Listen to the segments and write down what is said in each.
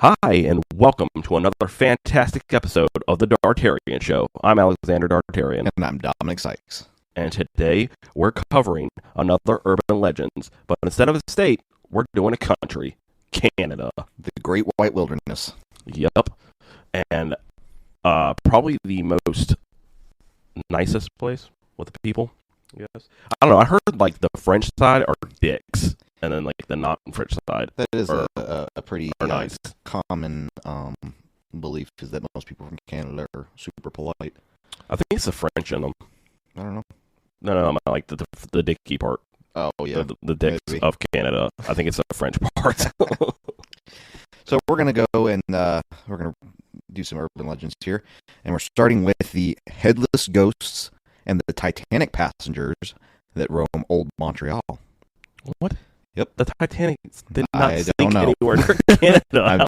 Hi, and welcome to another fantastic episode of the Dartarian Show. I'm Alexander Dartarian. And I'm Dominic Sykes. And today we're covering another urban legends, but instead of a state, we're doing a country, Canada. The Great White Wilderness. Yep. And probably the most nicest place with the people, yes. I don't know, I heard like the French side are dicks, and then like the non-French side. That is a pretty nice. Common belief is that most people from Canada are super polite. I think it's the French in them. I don't know. No, I mean, like the dicky part. Oh, yeah. The dicks maybe. of Canada. I think it's the French part. So we're going to go and we're going to do some urban legends here. And we're starting with the headless ghosts and the Titanic passengers that roam Old Montreal. What? Yep. The Titanic did not I sink don't know. anywhere near Canada.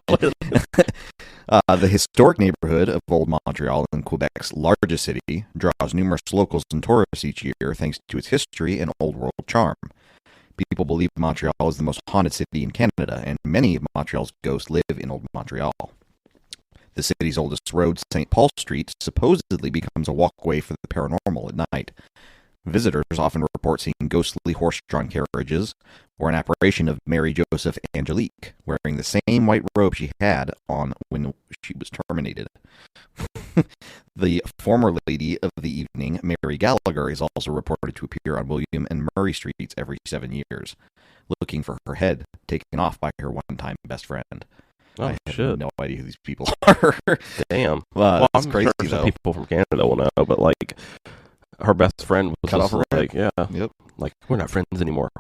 The historic neighborhood of Old Montreal in Quebec's largest city draws numerous locals and tourists each year thanks to its history and old world charm. People believe Montreal is the most haunted city in Canada, and many of Montreal's ghosts live in Old Montreal. The city's oldest road, St. Paul Street, supposedly becomes a walkway for the paranormal at night. Visitors often report seeing ghostly horse-drawn carriages or an apparition of Mary Joseph Angelique wearing the same white robe she had on when she was terminated. The former lady of the evening, Mary Gallagher, is also reported to appear on William and Murray Streets every 7 years, looking for her head taken off by her one-time best friend. Oh, I shit. have no idea who these people are. Damn. Well, it's I'm crazy, sure though. some people from Canada will know, but like her best friend was Cut just off her like, yeah, Yep. like we're not friends anymore.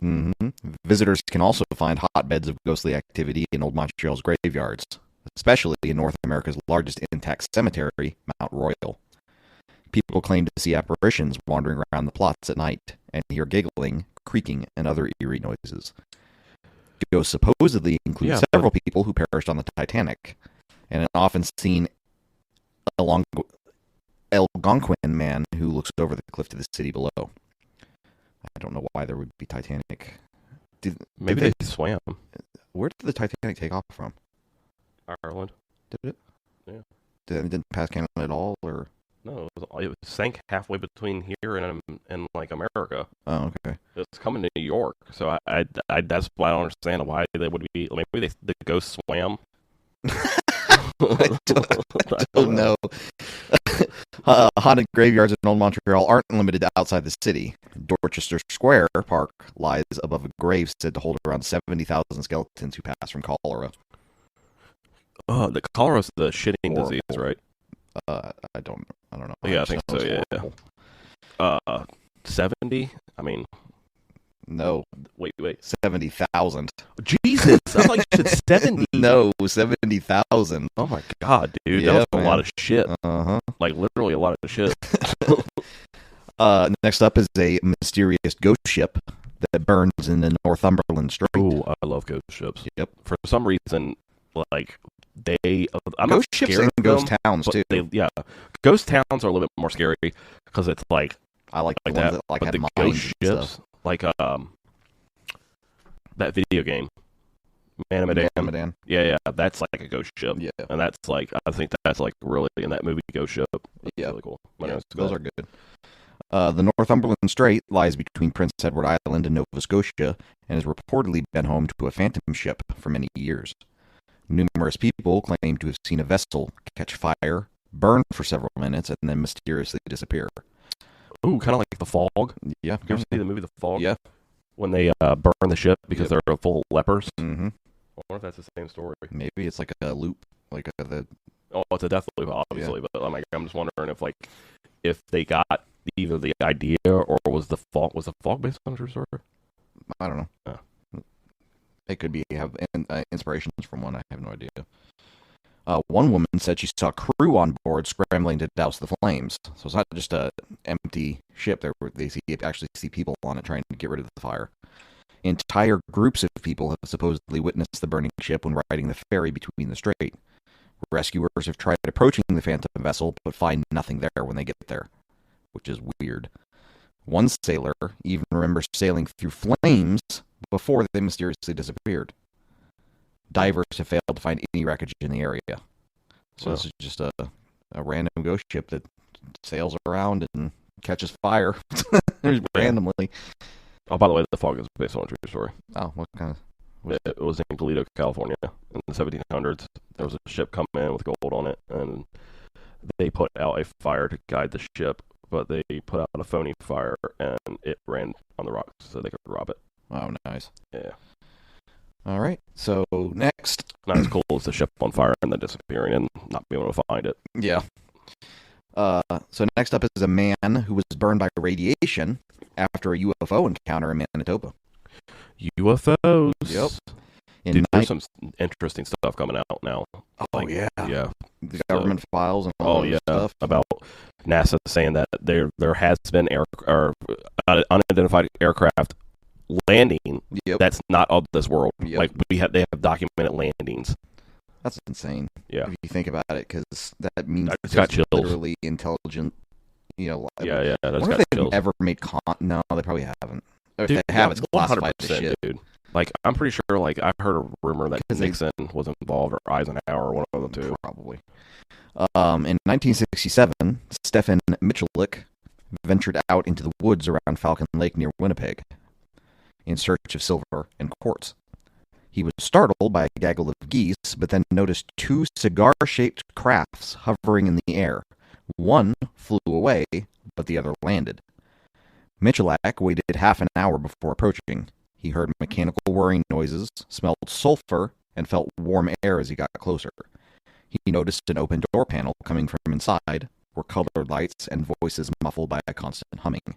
Mm-hmm. Visitors can also find hotbeds of ghostly activity in Old Montreal's graveyards, especially in North America's largest intact cemetery, Mount Royal. People claim to see apparitions wandering around the plots at night and hear giggling, creaking, and other eerie noises. Ghosts supposedly include several people who perished on the Titanic, and an often seen Algonquin man who looks over the cliff to the city below. I don't know why there would be Titanic. Maybe they swam. Where did the Titanic take off from? Ireland. Did it? Yeah. It didn't pass Canada at all, or? No, it sank halfway between here and like America. Oh, okay. It's coming to New York, so I that's why I don't understand why they would be. Maybe the ghost swam. I don't know. Haunted graveyards in Old Montreal aren't limited to outside the city. Dorchester Square Park lies above a grave said to hold around 70,000 skeletons who passed from cholera. The cholera's the shitting disease, right? I don't know. Yeah, I think so. Yeah. 70. I mean, no. Wait. 70,000. Jesus, I thought you said 70. No, 70,000. Oh my god, dude, Yeah, that was man. a lot of shit. Like literally a lot of shit. Next up is a mysterious ghost ship that burns in the Northumberland Strait. Ooh, I love ghost ships. Yep. For some reason, like I'm ghost not ships scared and of ghost them, towns but too. Ghost towns are a little bit more scary because it's like I like the that. ones that like but had the mines ghost and ships, stuff. like that video game, Man of Medan. Medan. Yeah, that's like a ghost ship. Yeah. And that's like, I think that's like really in that movie Ghost Ship. That's Yeah. really cool. Yeah, those are good. The Northumberland Strait lies between Prince Edward Island and Nova Scotia and has reportedly been home to a phantom ship for many years. Numerous people claim to have seen a vessel catch fire, burn for several minutes, and then mysteriously disappear. Ooh, kind of like The Fog. Yeah. You ever see the movie The Fog? Yeah. When they burn the ship because they're full of lepers. Mm-hmm. I wonder if that's the same story. Maybe it's like a loop, like the. Oh, it's a death loop, obviously. But I'm just wondering if they got either the idea or was the fog based on a true story? I don't know. Oh. It could be have inspirations from one. I have no idea. One woman said she saw crew on board scrambling to douse the flames. So it's not just a empty ship. They actually see people on it trying to get rid of the fire. Entire groups of people have supposedly witnessed the burning ship when riding the ferry between the strait. Rescuers have tried approaching the phantom vessel, but find nothing there when they get there, which is weird. One sailor even remembers sailing through flames before they mysteriously disappeared. Divers have failed to find any wreckage in the area. So Wow. this is just a random ghost ship that sails around and catches fire randomly. Oh, by the way, the fog is based on a true story. Oh, what kind of... It was in Toledo, California, in the 1700s. There was a ship come in with gold on it, and they put out a fire to guide the ship, but they put out a phony fire, and it ran on the rocks so they could rob it. Oh, nice. Yeah. All right. So next... Not as cool as the ship on fire and then disappearing and not being able to find it. Yeah. So next up is a man who was burned by radiation after a UFO encounter in Manitoba. UFOs. Yep. Dude, there's some interesting stuff coming out now. Oh, yeah. Yeah. The government files and all that stuff. About NASA saying that there has been unidentified aircraft landing that's not of this world. Yep. Like they have documented landings. That's insane. Yeah. If you think about it, because that means I just got chills. Literally intelligent. Yeah. I wonder if they've ever made No, they probably haven't. Or if they have, it's classified as shit. Dude. Like, I'm pretty sure, like, I've heard a rumor that Nixon was involved, or Eisenhower, or one of the two. Probably. In 1967, Stephen Michalek ventured out into the woods around Falcon Lake near Winnipeg in search of silver and quartz. He was startled by a gaggle of geese, but then noticed two cigar-shaped crafts hovering in the air. One flew away, but the other landed. Michalak waited half an hour before approaching. He heard mechanical whirring noises, smelled sulfur, and felt warm air as he got closer. He noticed an open door panel coming from inside, were colored lights and voices muffled by a constant humming.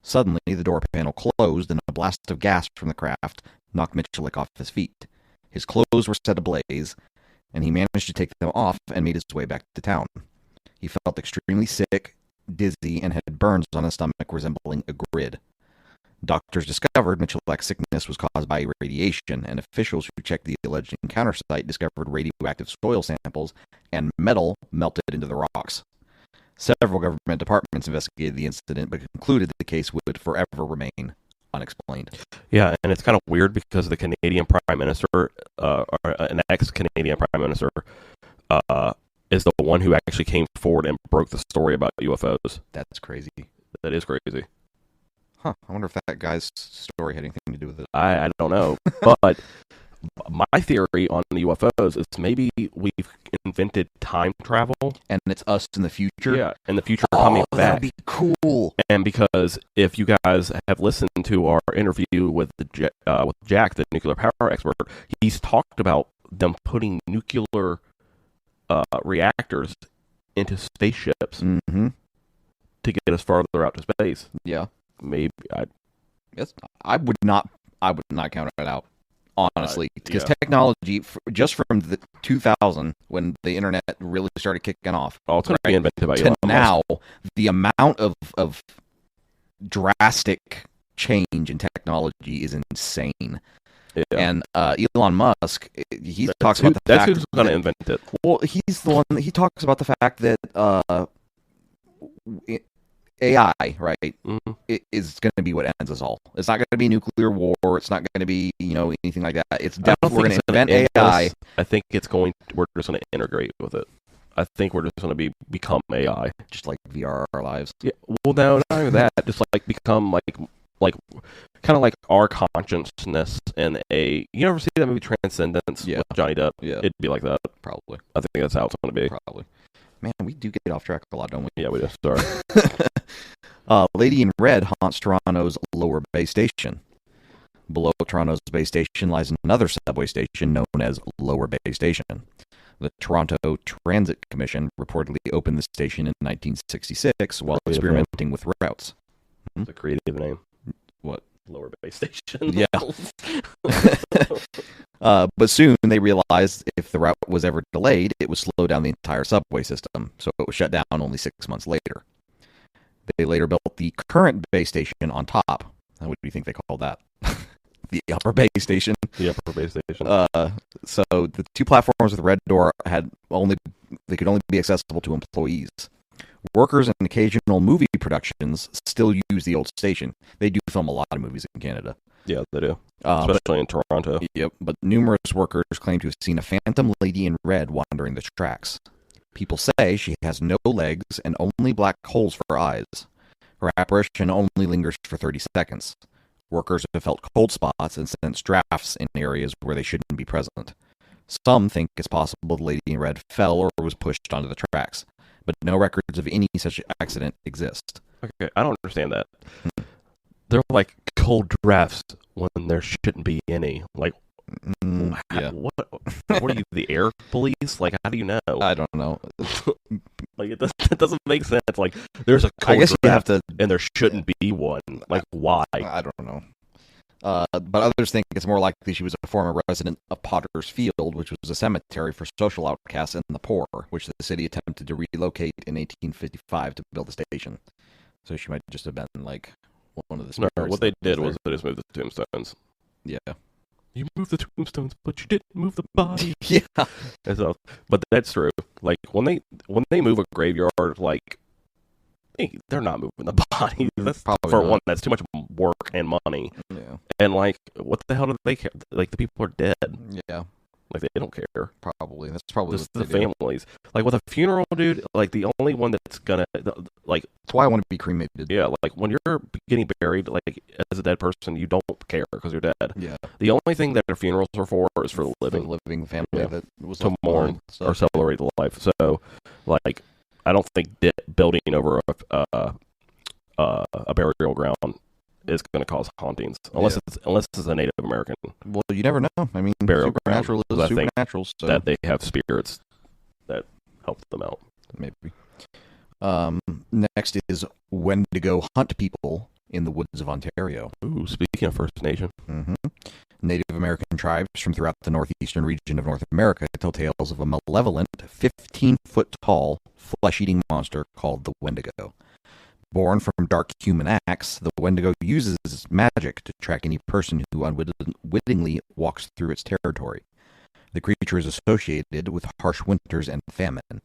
Suddenly, the door panel closed, and a blast of gas from the craft knocked Michalek off his feet. His clothes were set ablaze, and he managed to take them off and made his way back to town. He felt extremely sick, dizzy, and had burns on his stomach resembling a grid. Doctors discovered Michalek's sickness was caused by radiation, and officials who checked the alleged encounter site discovered radioactive soil samples and metal melted into the rocks. Several government departments investigated the incident, but concluded the case would forever remain unexplained. Yeah, and it's kind of weird because the Canadian Prime Minister, or an ex-Canadian Prime Minister, is the one who actually came forward and broke the story about UFOs. That's crazy. That is crazy. Huh. I wonder if that guy's story had anything to do with it. I don't know. But my theory on the UFOs is maybe we've invented time travel. And it's us in the future? Yeah, in the future coming back. That'd be cool. And because if you guys have listened to our interview with with Jack, the nuclear power expert, he's talked about them putting nuclear reactors into spaceships to get us farther out to space. Yeah. Maybe I would not count it out, honestly, because technology just from the 2000 when the internet really started kicking off, it's going to be invented by to now, the amount of drastic change in technology is insane. Yeah. And Elon Musk, he talks about the fact that's who's going to invent it. Well, he's the one that he talks about the fact that AI, right, it is going to be what ends us all. It's not going to be nuclear war. It's not going to be, anything like that. It's definitely we're going to invent AI. I think we're just going to integrate with it. I think we're just going to become AI. Just like VR our lives. Yeah. Well, no, not even that. Just like become like kind of like our consciousness in a... You ever see that movie Transcendence with Johnny Depp? Yeah. It'd be like that. Probably. I think that's how it's going to be. Probably. Man, we do get off track a lot, don't we? Yeah, we do. Sorry. Lady in Red haunts Toronto's Lower Bay Station. Below Toronto's Bay Station lies another subway station known as Lower Bay Station. The Toronto Transit Commission reportedly opened the station in 1966 while experimenting with routes. It's a creative name. What? Lower Bay Station. Yeah. But soon they realized if the route was ever delayed, it would slow down the entire subway system, so it was shut down only 6 months later. They later built the current Bay Station on top. What do you think they called that? The Upper Bay Station? The Upper Bay Station. So the two platforms with the red door could only be accessible to employees. Workers in occasional movie productions still use the old station. They do film a lot of movies in Canada. Yeah, they do. Especially in Toronto. Yep, but numerous workers claim to have seen a phantom lady in red wandering the tracks. People say she has no legs and only black holes for eyes. Her apparition only lingers for 30 seconds. Workers have felt cold spots and sensed drafts in areas where they shouldn't be present. Some think it's possible the lady in red fell or was pushed onto the tracks, but no records of any such accident exist. Okay, I don't understand that. They're like cold drafts when there shouldn't be any. Like, yeah. What are you, the air police? Like, how do you know? I don't know. Like, it doesn't make sense. Like, there's a cold draft, you have to, and there shouldn't be one. Like, why? I don't know. But others think it's more likely she was a former resident of Potter's Field, which was a cemetery for social outcasts and the poor, which the city attempted to relocate in 1855 to build a station. So she might just have been like one of the spirits. No, what they did was they just moved the tombstones. Yeah. You moved the tombstones, but you didn't move the body. Yeah. And so, but that's true. Like, when they move a graveyard, like, they're not moving the body. That's Probably for not. one. That's too much work and money. Yeah. And like, what the hell do they care? Like, the people are dead. Yeah. Like, they don't care. Probably. That's probably Just what the they do. families. Like, with a funeral, dude. Like, the only one that's gonna like. That's why I want to be cremated. Yeah, like when you're getting buried, like as a dead person, you don't care because you're dead. Yeah. The only thing that their funerals are for is for the living. The living family that was to left mourn behind, so. or celebrate the life. So, like, I don't think building over a burial ground is going to cause hauntings unless it's a Native American. Well, you never know. I mean, Burial supernatural ground, is supernatural, so that they have spirits that help them out. maybe. Next is Wendigo hunt people in the woods of Ontario. Ooh, speaking of First Nation. Mm-hmm. Native American tribes from throughout the northeastern region of North America tell tales of a malevolent, 15-foot-tall, flesh-eating monster called the Wendigo. Born from dark human acts, the Wendigo uses magic to track any person who unwittingly walks through its territory. The creature is associated with harsh winters and famine.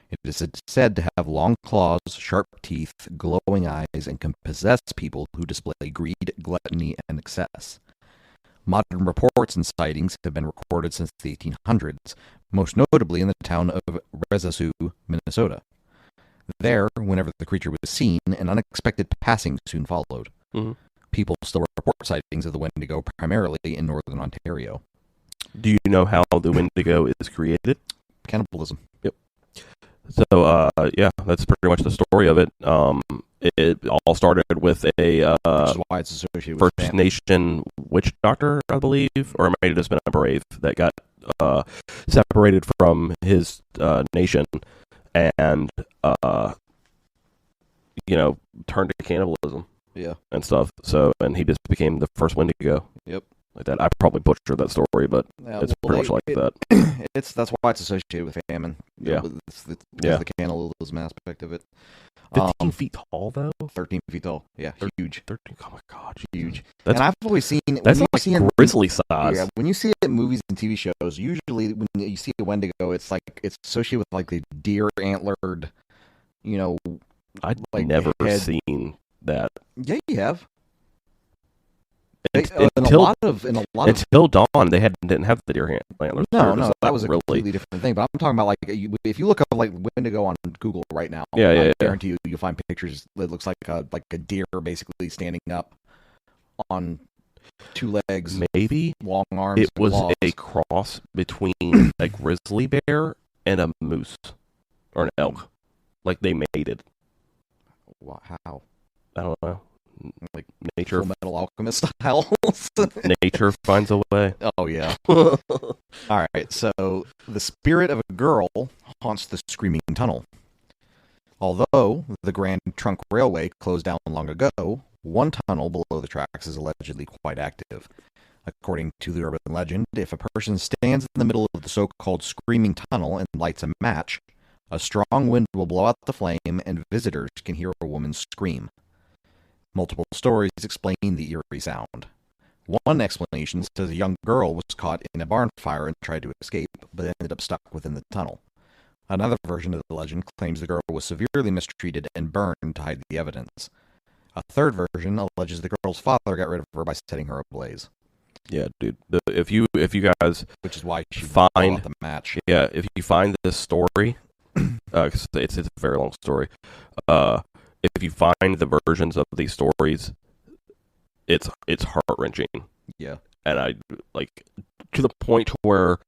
It is said to have long claws, sharp teeth, glowing eyes, and can possess people who display greed, gluttony, and excess. Modern reports and sightings have been recorded since the 1800s, most notably in the town of Resasu, Minnesota. There, whenever the creature was seen, an unexpected passing soon followed. Mm-hmm. People still report sightings of the Wendigo primarily in northern Ontario. Do you know how the Wendigo is created? Cannibalism. Yep. So, yeah, that's pretty much the story of it. It all started with a Which is why it's associated with First Nation witch doctor, I believe, or it might have just been a brave that got separated from his nation and turned to cannibalism. Yeah. And stuff. So, and he just became the first Wendigo. Yep. Like that. I probably butchered that story, but it's pretty much like that. That's why it's associated with famine. Yeah. It's the cannibalism aspect of it. 15 feet tall, though? 13 feet tall. Yeah, huge. 13. Oh my god, Huge. That's, and I've always seen that's like grizzly size. Yeah, when you see it in movies and TV shows, usually when you see a Wendigo, it's associated with like the deer antlered, I'd like never head. Seen that. Yeah, you have. Until dawn, they didn't have the deer antlers. No, that was a completely different thing. But I'm talking about like if you look up like Wendigo on Google right now, I guarantee you'll find pictures that looks like a deer basically standing up on two legs, maybe long arms. It was claws. a cross between a grizzly bear and a moose or an elk. Like they mated. How? I don't know. Like nature, Full Metal Alchemist style. Nature finds a way. Oh yeah. All right. So the spirit of a girl haunts the Screaming Tunnel. Although the Grand Trunk Railway closed down long ago, one tunnel below the tracks is allegedly quite active. According to the urban legend, if a person stands in the middle of the so-called Screaming Tunnel and lights a match, a strong wind will blow out the flame and visitors can hear a woman scream. Multiple stories explain the eerie sound. One explanation says a young girl was caught in a barn fire and tried to escape, but ended up stuck within the tunnel. Another version of the legend claims the girl was severely mistreated and burned to hide the evidence. A third version alleges the girl's father got rid of her by setting her ablaze. Yeah, dude. If you guys which is why she find out the match. Yeah, if you find this story, 'cause it's a very long story. If you find the versions of these stories, it's heart wrenching. Yeah, and I like to the point where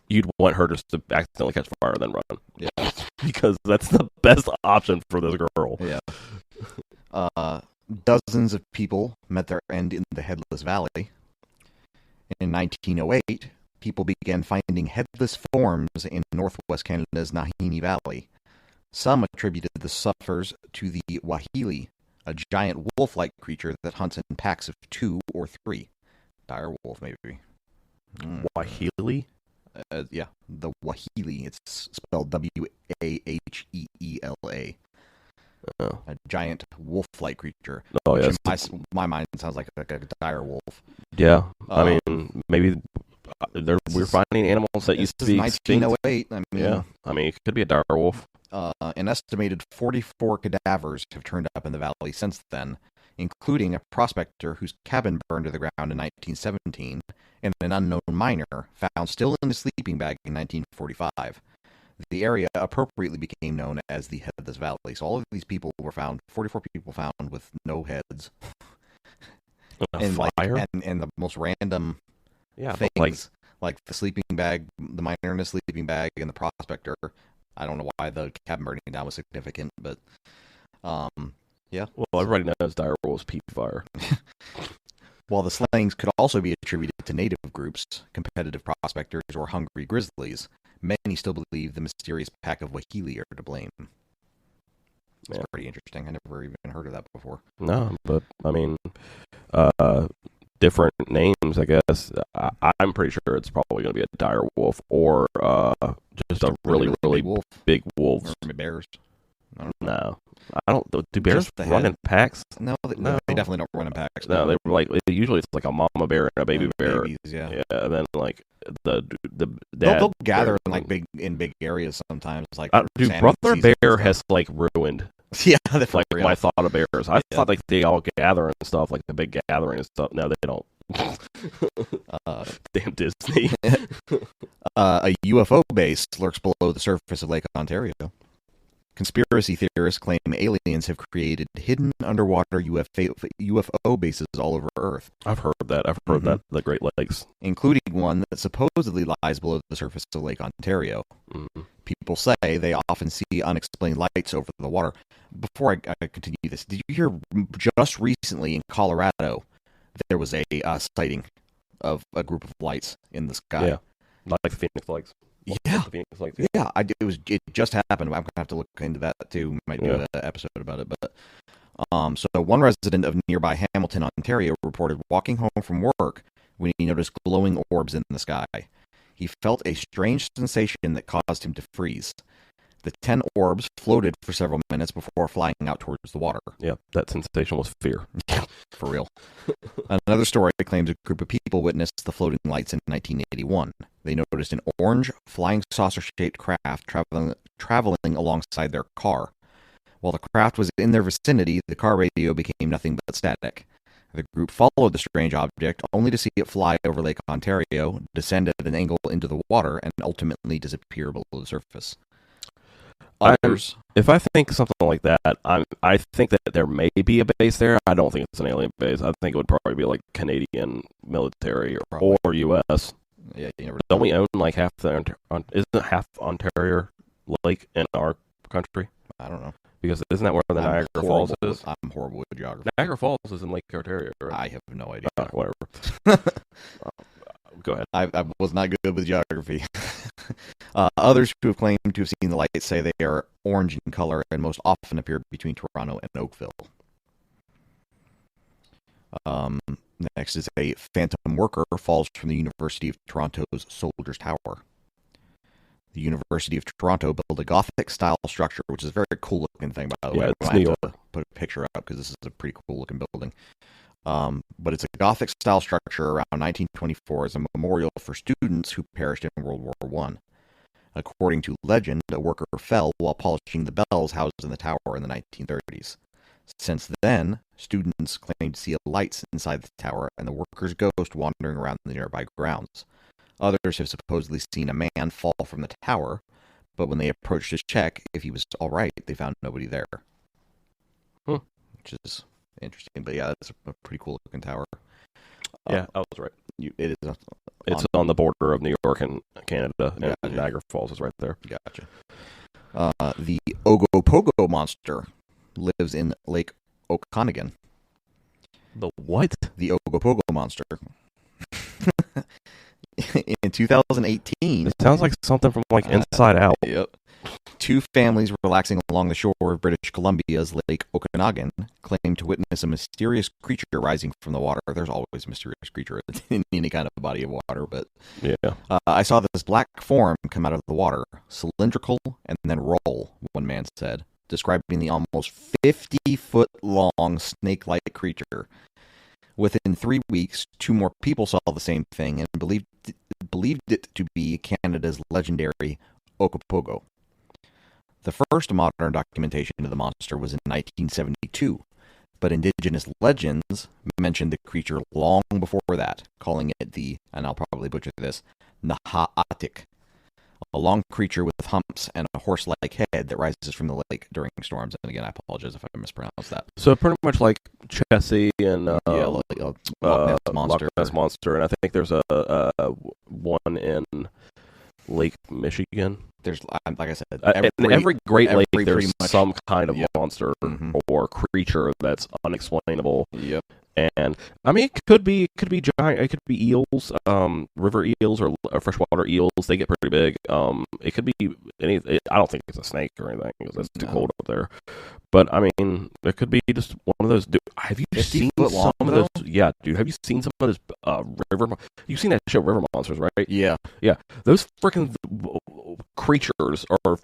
you'd want her just to accidentally catch fire and then run. Yeah, because that's the best option for this girl. Yeah. Dozens of people met their end in the Headless Valley. In 1908, people began finding headless forms in northwest Canada's Nahini Valley. Some attributed the sufferers to the Wahili, a giant wolf-like creature that hunts in packs of 2 or 3. Dire wolf, maybe. Wahili? Yeah, the Wahili. It's spelled Waheela. Oh. A giant wolf-like creature. Oh, yeah. In my mind, sounds like a dire wolf. Yeah. I mean, maybe we're finding animals that used to be 1908. I mean, yeah. I mean, it could be a dire wolf. An estimated 44 cadavers have turned up in the valley since then, including a prospector whose cabin burned to the ground in 1917 and an unknown miner found still in a sleeping bag in 1945. The area appropriately became known as the Headless Valley. So all of these people were found, 44 people found with no heads. And fire? And the most random things, like the sleeping bag, the miner in a sleeping bag, and the prospector. I don't know why the cabin burning down was significant, but yeah. Well, everybody knows dire wolves peep fire. While the slayings could also be attributed to native groups, competitive prospectors, or hungry grizzlies, many still believe the mysterious pack of Wahili are to blame. It's pretty interesting. I never even heard of that before. No, but I mean, different names, I guess. I'm pretty sure it's probably going to be a dire wolf or just a really big wolf. Or bears. No. I don't. Do bears run in packs? No, they definitely don't run in packs. No, they're like usually it's like a mama bear and a baby bear. Babies, yeah. And then like the they'll gather in like big areas sometimes. Like dude, brother bear has like ruined. Yeah, like my thought of bears. I thought like they all gather and stuff, like the big gathering and stuff. No, they don't. Damn Disney. A UFO base lurks below the surface of Lake Ontario. Conspiracy theorists claim aliens have created hidden underwater UFO bases all over Earth. I've heard that. I've heard that. The Great Lakes. Including one that supposedly lies below the surface of Lake Ontario. Mm-hmm. People say they often see unexplained lights over the water. Before I continue this, did you hear just recently in Colorado there was a sighting of a group of lights in the sky? Yeah, like the Phoenix Lights. Yeah, it just happened. I'm gonna have to look into that too. Might do an episode about it. But so one resident of nearby Hamilton, Ontario, reported walking home from work when he noticed glowing orbs in the sky. He felt a strange sensation that caused him to freeze. The 10 orbs floated for several minutes before flying out towards the water. Yeah, that sensation was fear. For real. Another story claims a group of people witnessed the floating lights in 1981. They noticed an orange, flying saucer-shaped craft traveling alongside their car. While the craft was in their vicinity, the car radio became nothing but static. The group followed the strange object, only to see it fly over Lake Ontario, descend at an angle into the water, and ultimately disappear below the surface. If I think something like that, I think that there may be a base there. I don't think it's an alien base. I think it would probably be like Canadian military or U.S. Yeah, you never don't we own like half isn't half Ontario Lake in our country? I don't know. Because isn't that where the Niagara Falls is? I'm horrible with geography. Niagara Falls is in Lake Ontario, right? I have no idea. Whatever. Go ahead. I was not good with geography. Others who have claimed to have seen the lights say they are orange in color and most often appear between Toronto and Oakville. Next is a phantom worker falls from the University of Toronto's Soldiers Tower. The University of Toronto built a Gothic-style structure, which is a very cool-looking thing, by the way. It's New York. Put a picture up because this is a pretty cool-looking building. But it's a Gothic-style structure around 1924 as a memorial for students who perished in World War I. According to legend, a worker fell while polishing the bells housed in the tower in the 1930s. Since then, students claim to see lights inside the tower and the worker's ghost wandering around the nearby grounds. Others have supposedly seen a man fall from the tower, but when they approached to check if he was all right, they found nobody there. Which is interesting. But yeah, it's a pretty cool looking tower. Yeah, I was right. It is. It's on the border of New York and Canada, and Gotcha. Niagara Falls is right there. Gotcha. The Okapogo monster lives in Lake Okanagan. The what? The Okapogo monster. In 2018, It sounds like something from like Inside Out. Yep. Two families relaxing along the shore of British Columbia's Lake Okanagan claimed to witness a mysterious creature rising from the water. There's always a mysterious creature in any kind of body of water, but Yeah. I saw this black form come out of the water, cylindrical and then roll, one man said, describing the almost 50-foot-long snake-like creature. Within 3 weeks, 2 more people saw the same thing and believed it to be Canada's legendary Okapogo. The first modern documentation of the monster was in 1972, but indigenous legends mentioned the creature long before that, calling it the, and I'll probably butcher this, Naha'atik, a long creature with humps and a horse-like head that rises from the lake during storms. And again, I apologize if I mispronounced that. So pretty much like Chessie and Loch Ness Monster. And I think there's a one in Lake Michigan. There's, like I said, in every Great Lake, there's much, some kind of yep. monster or creature that's unexplainable. Yep. And I mean, it could be giant. It could be eels, river eels or freshwater eels. They get pretty big. It could be I don't think it's a snake or anything because it's too cold up there. But I mean, it could be just one of those. Dude, have you seen some of those? Yeah, dude. Have you seen some of those river? You've seen that show, River Monsters, right? Yeah. Those freaking creatures are.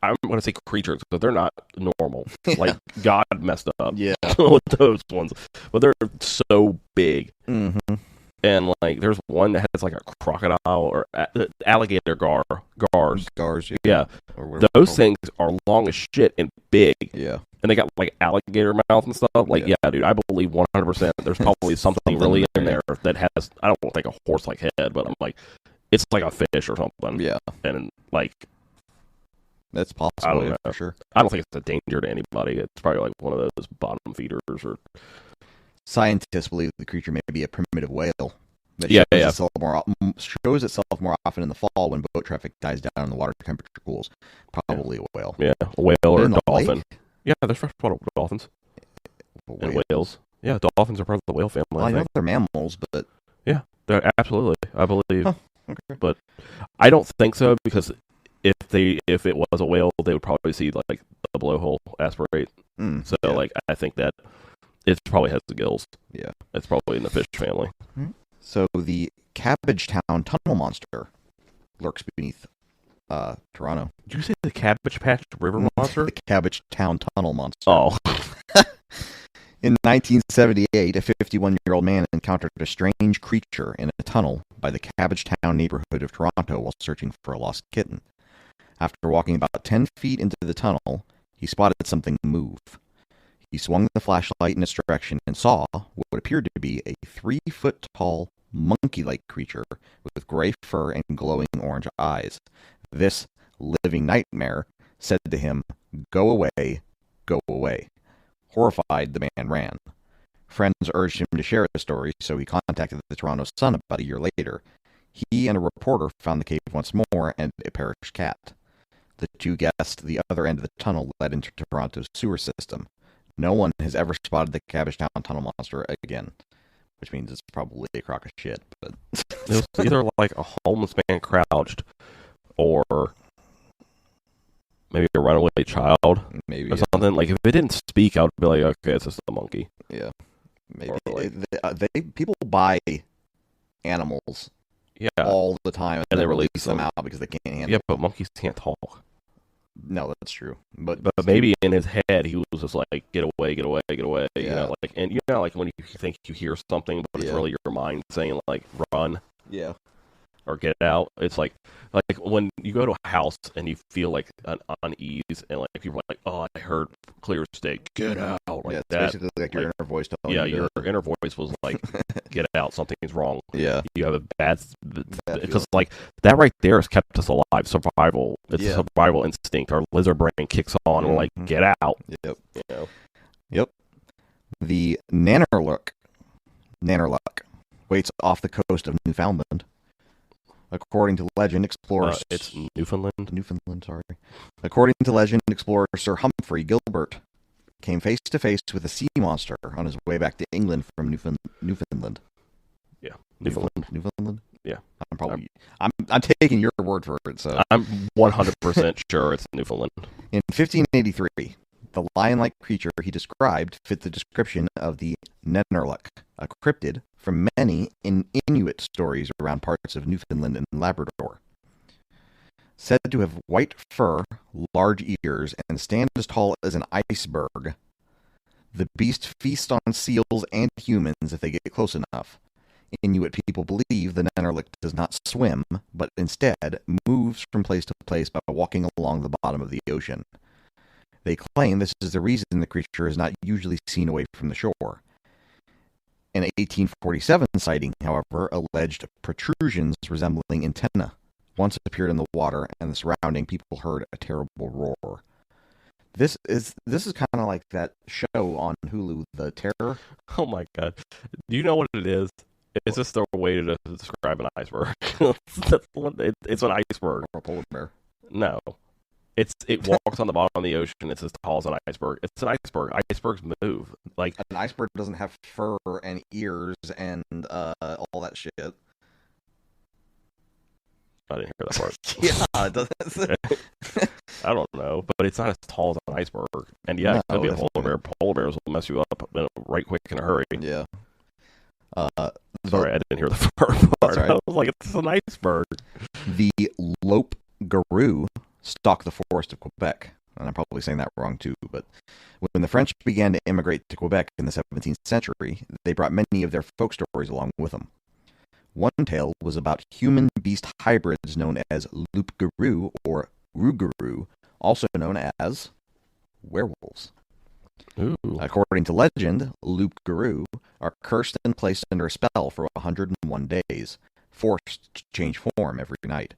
I'm going to say creatures because they're not normal. Like God messed up. Yeah. With those ones, but they're so big. Mm-hmm. And like, there's one that has like a crocodile or alligator gars. Yeah, those things are long as shit and big. Yeah, and they got like alligator mouth and stuff. Like, yeah dude, I believe 100%. There's probably something really in there that has. I don't think a horse-like head, but I'm like, it's like a fish or something. Yeah, and like. That's possible. I don't know. For sure. I don't think it's a danger to anybody. It's probably like one of those bottom feeders or. Scientists believe the creature may be a primitive whale that shows itself more often in the fall when boat traffic dies down and the water temperature cools. Probably a whale. Yeah, a whale or a dolphin. Lake? Yeah, there's freshwater dolphins and whales. Yeah, dolphins are part of the whale family. Well, I know they're mammals, but yeah, they're absolutely. I believe, okay. But I don't think so because if it was a whale, they would probably see like the blowhole aspirate. So like I think that. It probably has the gills. Yeah. It's probably in the fish family. So the Cabbage Town Tunnel Monster lurks beneath Toronto. Did you say the Cabbage Patch River Monster? The Cabbage Town Tunnel Monster. Oh. In 1978, a 51-year-old man encountered a strange creature in a tunnel by the Cabbage Town neighborhood of Toronto while searching for a lost kitten. After walking about 10 feet into the tunnel, he spotted something move. He swung the flashlight in its direction and saw what appeared to be a 3-foot-tall, monkey-like creature with gray fur and glowing orange eyes. This living nightmare said to him, "Go away, go away." Horrified, the man ran. Friends urged him to share the story, so he contacted the Toronto Sun about a year later. He and a reporter found the cave once more and a perished cat. The two guessed the other end of the tunnel led into Toronto's sewer system. No one has ever spotted the Cabbage Town Tunnel Monster again, which means it's probably a crock of shit. But it was either like a homeless man crouched, or maybe a runaway child, maybe or something. Like if it didn't speak, I would be like, okay, it's just a monkey. Yeah, maybe people buy animals, all the time, and they release them out because they can't handle. Yeah, but monkeys can't talk. No, that's true. But maybe in his head he was just like, get away, get away, get away. Yeah. You know, like, and like when you think you hear something, but it's really your mind saying like, run. Yeah. Or get out. It's like Like when you go to a house and you feel like an unease, and like people are like, "Oh, I heard clear as day, get out!" Like yeah, it's that. basically like your Like, inner voice telling yeah, you your to... inner voice was like, "Get out! Something's wrong." Yeah. You have a bad Bad because feeling. like that right there has kept us alive. Survival. It's Yeah. a survival instinct. Our lizard brain kicks on. We're like, Mhm. "Get out!" Yep. You know. Yep. The Nannerluck waits off the coast of Newfoundland. According to legend, explorers... It's Newfoundland. Sorry. According to legend, explorer Sir Humphrey Gilbert came face to face with a sea monster on his way back to England from Newfoundland. Yeah, Newfoundland. Newfoundland. Yeah, I'm taking your word for it. So I'm 100% sure it's Newfoundland. in 1583, the lion-like creature he described fit the description of the Nennerluck, a cryptid from many Inuit stories around parts of Newfoundland and Labrador. Said to have white fur, large ears, and stand as tall as an iceberg. The beast feasts on seals and humans if they get close enough. Inuit people believe the Nennerluck does not swim, but instead moves from place to place by walking along the bottom of the ocean. They claim this is the reason the creature is not usually seen away from the shore. An 1847 sighting, however, alleged protrusions resembling antennae once appeared in the water, and the surrounding people heard a terrible roar. This is kind of like that show on Hulu, The Terror. Oh my god! Do you know what it is? It's just a way to describe an iceberg. It's an iceberg. Or a polar bear. No, it walks on the bottom of the ocean. It's as tall as an iceberg. It's an iceberg. Icebergs move. Like an iceberg doesn't have fur and ears and all that shit. I didn't hear that part. Yeah, it doesn't. I don't know, but it's not as tall as an iceberg. And yeah, it could be a polar bear. Polar bears will mess you up right quick in a hurry. Yeah. Sorry, I didn't hear the part. That's right. I was like, it's an iceberg. The Lope Garou stalked the forest of Quebec. And I'm probably saying that wrong too, but when the French began to immigrate to Quebec in the 17th century, they brought many of their folk stories along with them. One tale was about human-beast hybrids known as loup-garou or rougarou, also known as werewolves. Ooh. According to legend, loup-garou are cursed and placed under a spell for 101 days, forced to change form every night.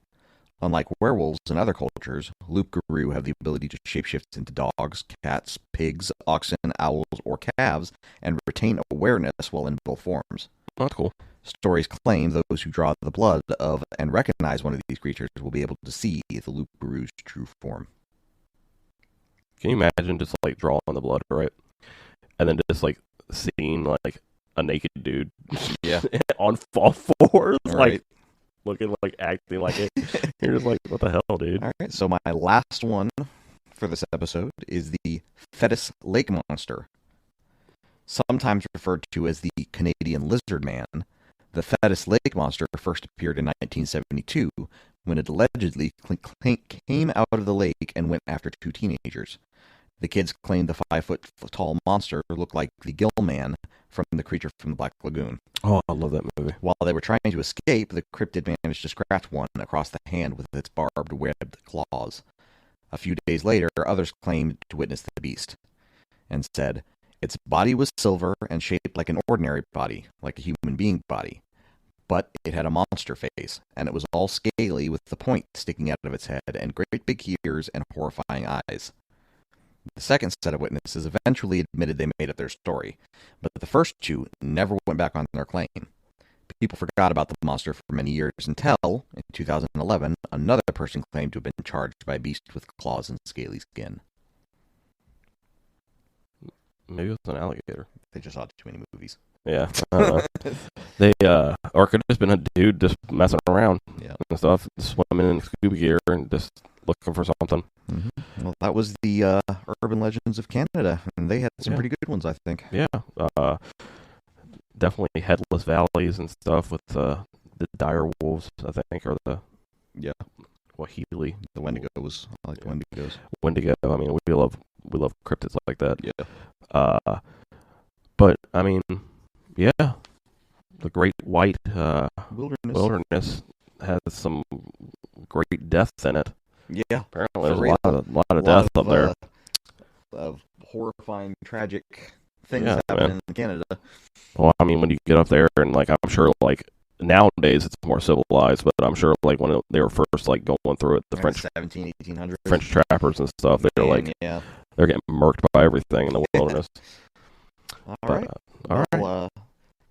Unlike werewolves in other cultures, loup-garou have the ability to shapeshift into dogs, cats, pigs, oxen, owls, or calves, and retain awareness while in both forms. That's cool. Stories claim those who draw the blood of and recognize one of these creatures will be able to see the loup-garou's true form. Can you imagine just like drawing the blood, right? And then just like seeing like a naked dude, yeah, on all fours, right. Like looking like acting like it. You're just like, what the hell, dude? All right. So my last one for this episode is the Fetus lake monster, sometimes referred to as the Canadian lizard man. The Fetus lake monster first appeared in 1972 when it allegedly came out of the lake and went after two teenagers. The kids claimed the 5-foot-tall monster looked like the Gill Man from The Creature from the Black Lagoon. Oh, I love that movie. While they were trying to escape, the cryptid managed to scratch one across the hand with its barbed webbed claws. A few days later, others claimed to witness the beast and said, its body was silver and shaped like an ordinary body, like a human being body. But it had a monster face, and it was all scaly with the point sticking out of its head and great big ears and horrifying eyes. The second set of witnesses eventually admitted they made up their story, but the first two never went back on their claim. People forgot about the monster for many years until, in 2011, another person claimed to have been charged by a beast with claws and scaly skin. Maybe it was an alligator. They just saw too many movies. Yeah. They or it could have just been a dude just messing around, yeah, and stuff, swimming in scuba gear and just looking for something. Mm-hmm. Well, that was the Urban Legends of Canada, and they had some pretty good ones, I think. Yeah. Definitely Headless Valleys and stuff with the dire wolves, I think, or the Healy. The Wendigos. I like the Wendigos. Wendigo. I mean, we love cryptids like that. Yeah. But I mean, yeah, the Great White Wilderness. has some great deaths in it. Yeah, Apparently, there's real. a lot of death up there. Of horrifying, tragic things happening in Canada. Well, I mean, when you get up there, and like, I'm sure, like, nowadays it's more civilized, but I'm sure, like, when they were first, like, going through it, the French 1800s. French trappers and stuff, they're like, they're getting murked by everything in the wilderness. All right. All right.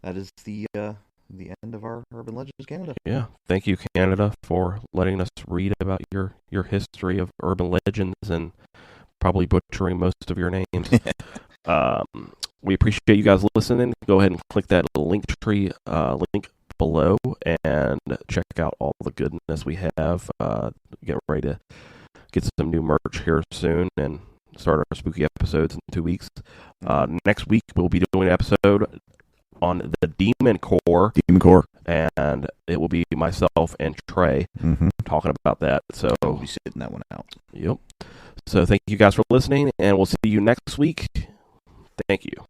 That is the end of our Urban Legends Canada. Yeah. Thank you, Canada, for letting us read about your history of urban legends and probably butchering most of your names. We appreciate you guys listening. Go ahead and click that Linktree link below and check out all the goodness we have. Get ready to get some new merch here soon and start our spooky episodes in 2 weeks. Next week, we'll be doing an episode on the Demon Core. And it will be myself and Trey talking about that. So we'll be sitting that one out. Yep. So thank you guys for listening, and we'll see you next week. Thank you.